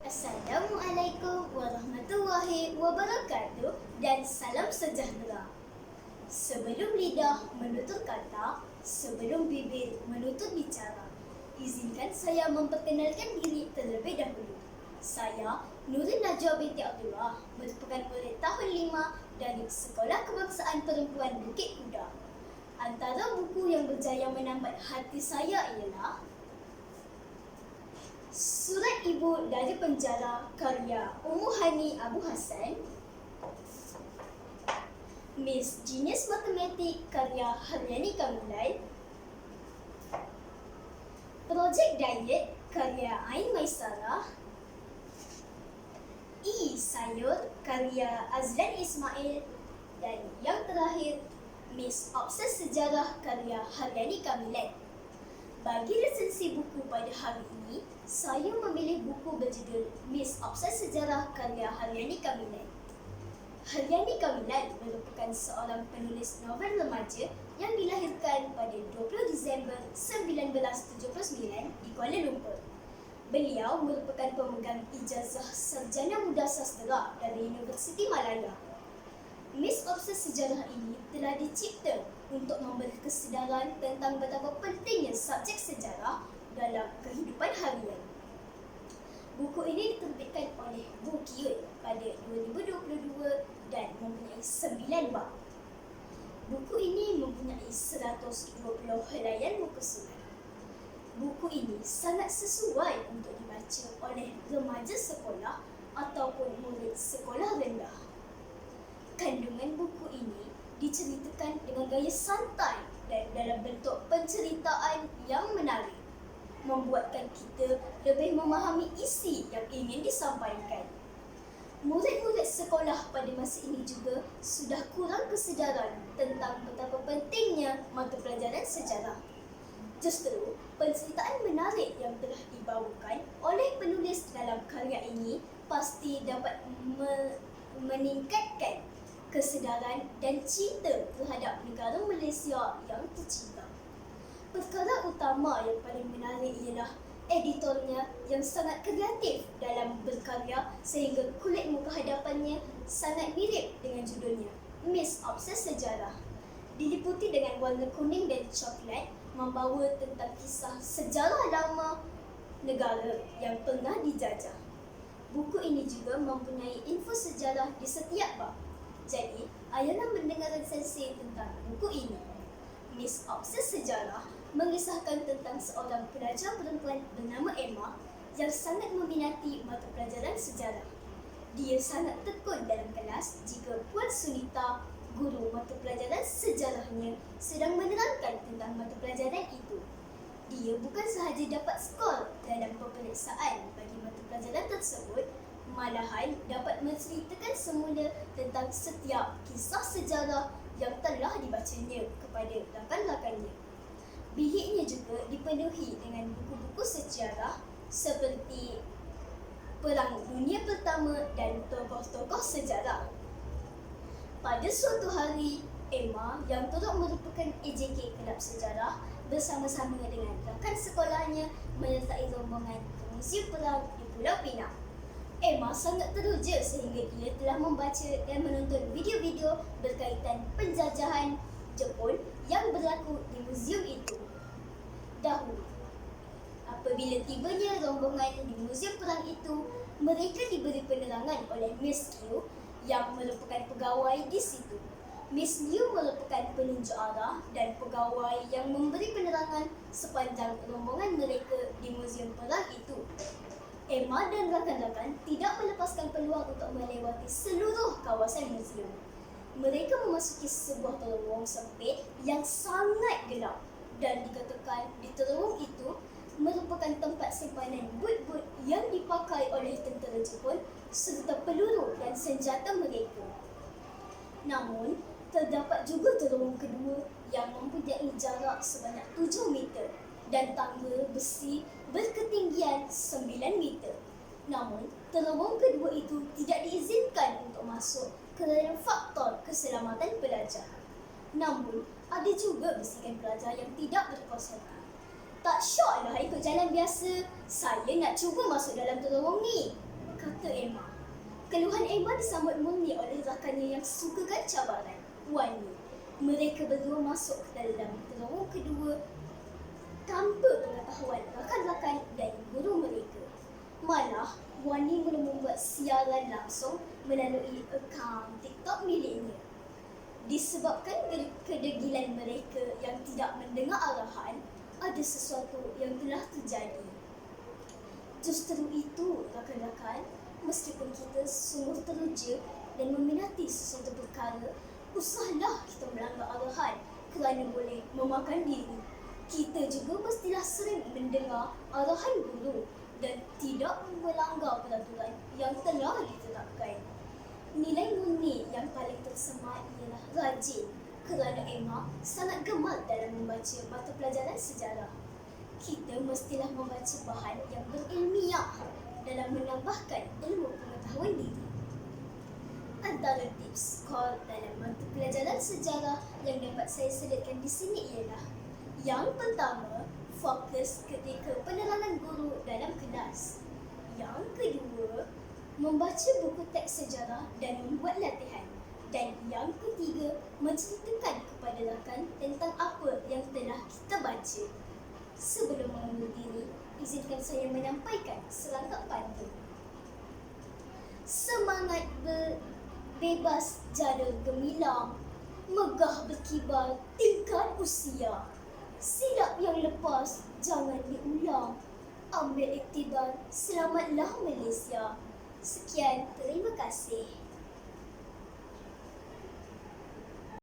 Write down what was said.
Assalamualaikum warahmatullahi wabarakatuh dan salam sejahtera. Sebelum lidah menutur kata, sebelum bibir menutur bicara, izinkan saya memperkenalkan diri terlebih dahulu. Saya Nurin Najwa binti Abdullah, merupakan murid tahun 5 dari Sekolah Kebangsaan Perempuan Bukit Kuda. Antara buku yang berjaya menambat hati saya ialah Surat Ibu dari Penjara karya Ummu Hani Abu Hassan, Miss Genius Matematik karya Haryani Kamilai, Projek Diet karya Ain Maisarah, Sayur karya Azlan Ismail, dan yang terakhir Miss Obses Sejarah karya Haryani Kamilai. Bagi resensi buku pada hari ini, saya memilih buku berjudul Miss Obses Sejarah karya Haryani Kamilai. Haryani Kamilai merupakan seorang penulis novel remaja yang dilahirkan pada 20 Disember 1979 di Kuala Lumpur. Beliau merupakan pemegang ijazah Sarjana Muda Sastera dari Universiti Malaya. Miss Obses Sejarah ini telah dicipta untuk memberi kesedaran tentang betapa pentingnya subjek sejarah dalam kehidupan harian. Buku ini diterbitkan oleh Bukit pada 2022 dan mempunyai 9 bab. Buku ini mempunyai 120 helaian muka surat. Buku ini sangat sesuai untuk dibaca oleh remaja sekolah ataupun murid sekolah rendah. Kandungan buku ini diceritakan dengan gaya santai dan dalam bentuk penceritaan yang menarik, membuatkan kita lebih memahami isi yang ingin disampaikan. Murid-murid sekolah pada masa ini juga sudah kurang kesedaran tentang betapa pentingnya mata pelajaran sejarah. Justru, penceritaan menarik yang telah dibawakan oleh penulis dalam karya ini pasti dapat meningkatkan kesedaran dan cinta terhadap negara Malaysia yang tercinta. Perkara utama yang paling menarik ialah editornya yang sangat kreatif dalam berkarya sehingga kulit muka hadapannya sangat mirip dengan judulnya, Miss Obses Sejarah. Diliputi dengan warna kuning dan coklat, membawa tentang kisah sejarah lama negara yang pernah dijajah. Buku ini juga mempunyai info sejarah di setiap bab. Jadi, ayolah mendengar resensi tentang buku ini. Miss Obses Sejarah mengisahkan tentang seorang pelajar perempuan bernama Emma yang sangat meminati mata pelajaran sejarah. Dia sangat tekun dalam kelas jika Puan Sunita, guru mata pelajaran sejarahnya, sedang menerangkan tentang mata pelajaran itu. Dia bukan sahaja dapat skor dalam peperiksaan bagi mata pelajaran tersebut, malahan dapat menceritakan semula tentang setiap kisah sejarah yang telah dibacanya kepada rakan-rakannya. Biliknya juga dipenuhi dengan buku-buku sejarah seperti Perang Dunia Pertama dan tokoh-tokoh sejarah. Pada suatu hari, Emma yang turut merupakan AJK Kelab Sejarah bersama-sama dengan rakan sekolahnya menyertai rombongan ke Muzium Perang di Pulau Pinang. Emma sangat teruja sehingga ia telah membaca dan menonton video-video berkaitan penjajahan Jepun yang berlaku di muzium itu. Dahulu, apabila tibanya rombongan di muzium perang itu, mereka diberi penerangan oleh Miss Q yang merupakan pegawai di situ. Miss Liu merupakan penunjuk arah dan pegawai yang memberi penerangan sepanjang rombongan mereka di muzium perang itu. Emma dan rakan-rakan tidak melepaskan peluang untuk melewati seluruh kawasan muzium. Mereka memasuki sebuah terowong sempit yang sangat gelap dan dikatakan di terowong itu merupakan tempat simpanan but-but yang dipakai oleh tentera Jepun serta peluru dan senjata mereka. Namun, terdapat juga terowong kedua yang mempunyai jarak sebanyak 7 meter dan tangga besi berketinggian 9 meter. Namun, terowong kedua itu tidak diizinkan untuk masuk kerana faktor keselamatan pelajar. Namun, ada juga bisikan pelajar yang tidak berpuas hati. Tak syoklah ikut jalan biasa. Saya nak cuba masuk dalam terowong ni. kata Emma. Keluhan Emma disambut murni oleh rakannya yang sukakan cabaran, Wani. Mereka berdua masuk ke dalam terowong kedua tanpa pengetahuan rakan-rakan dan guru mereka. Malah, Wani mula membuat siaran langsung melalui akaun TikTok miliknya. Disebabkan kedegilan mereka yang tidak mendengar arahan, ada sesuatu yang telah terjadi. Justru itu, rakan-rakan, meskipun kita sungguh teruja dan meminati sesuatu perkara, usahlah kita melanggar arahan kerana boleh memakan diri. Kita juga mestilah sering mendengar arahan guru dan tidak melanggar peraturan yang telah ditetapkan. Nilai murni yang paling tersemat ialah rajin, kerana Emma sangat gemar dalam membaca mata pelajaran sejarah. Kita mestilah membaca bahan yang berilmiah dalam menambahkan ilmu pengetahuan diri. Antara tips skor dalam mata pelajaran sejarah yang dapat saya selitkan di sini ialah: yang pertama, fokus ketika penerangan guru dalam kelas. Yang kedua, membaca buku teks sejarah dan membuat latihan. Dan yang ketiga, menceritakan kepada rakan tentang apa yang telah kita baca. Sebelum mengundur diri, izinkan saya menyampaikan serangkap pantun. Semangat bebas jada gemilang, megah berkibar tingkat usia. Silap yang lepas jangan diulang, ambil iktibar, selamatlah Malaysia. Sekian, terima kasih.